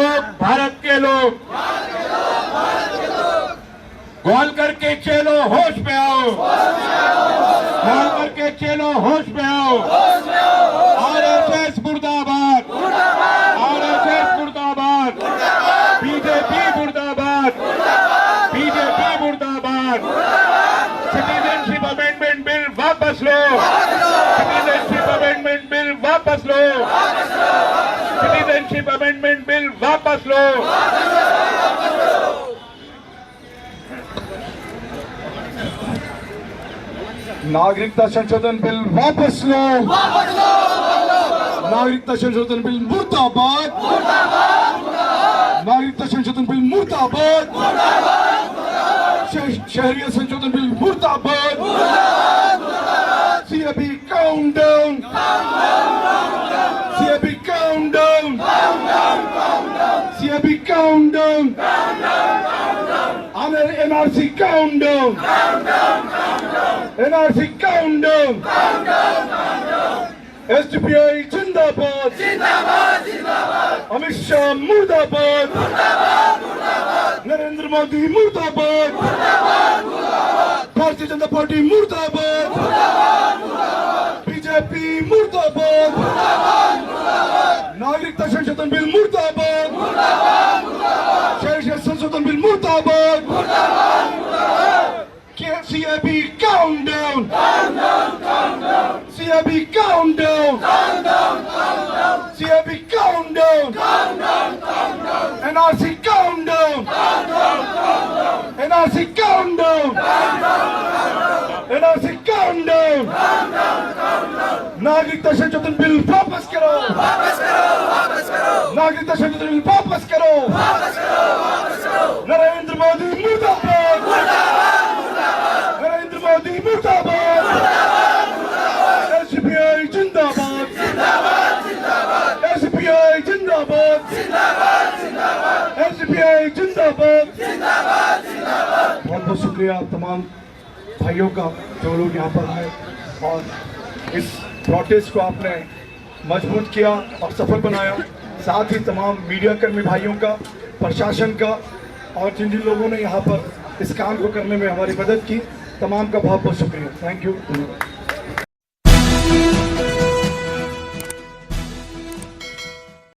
लोग, भारत के लोग, कॉल करके चलो होश में आओ, कॉल करके चलो होश में आओ। आरएसएस मुर्दाबाद, आरएसएस मुर्दाबाद, बीजेपी मुर्दाबाद, बीजेपी मुर्दाबाद। सिटीजनशिप अमेंडमेंट बिल वापस लो, सिटीजनशिप अमेंडमेंट बिल वापस लो, सिटीजनशिप अमेंडमेंट बिल वापस लो। नागरिकता संशोधन बिल वापस लो, नागरिकता संशोधन बिल मुर्दाबाद, नागरिकता संशोधन बिल मुर्दाबाद, शहरियत संशोधन बिल मुर्दाबाद। CAB count down, CAB count down, CAB count down, NRC count down, NRC count down. SDPI जिंदाबाद, जिंदाबाद, जिंदाबाद। अमित शाह मुर्दाबाद, मुर्दाबाद, मुर्दाबाद। नरेंद्र मोदी मुर्दाबाद, मुर्दाबाद, मुर्दाबाद। भारतीय जनता पार्टी मुर्दाबाद, मुर्दाबाद, मुर्दाबाद। बीजेपी मुर्दाबाद, मुर्दाबाद, मुर्दाबाद। नागरिकता संशोधन बिल मुर्दाबाद, मुर्दाबाद, मुर्दाबाद। शहरियत संशोधन बिल मुर्दाबाद, मुर्दाबाद, मुर्दाबाद। CAB count down, count down, count down. CAB count down, count down, count down. CAB count down, count down, count down. NRC count down, count down, count down. NRC count down, count down, count down. NRC count down, count down, count down. नागरिकता संशोधन bill वापस करो, वापस करो, वापस करो। नागरिकता संशोधन बिल वापस करो, वापस करो, वापस करो। नरेंद्र मोदी मुर्दाबाद, मुर्दाबाद, मुर्दाबाद। नरेंद्र मोदी मुर्दाबाद, मुर्दाबाद, मुर्दाबाद। एसडीपीआई जिंदाबाद, जिंदाबाद, जिंदाबाद। एसडीपीआई जिंदाबाद, जिंदाबाद, जिंदाबाद। एसडीपीआई जिंदाबाद, जिंदाबाद, जिंदाबाद। बहुत बहुत शुक्रिया तमाम भाइयों का जो लोग यहाँ पर आए और इस प्रोटेस्ट को आपने मजबूत किया और सफल बनाया। साथ ही तमाम मीडिया कर्मी भाइयों का, प्रशासन का और जिन जिन लोगों ने यहाँ पर इस काम को करने में हमारी मदद की, तमाम का बहुत बहुत शुक्रिया। Thank you.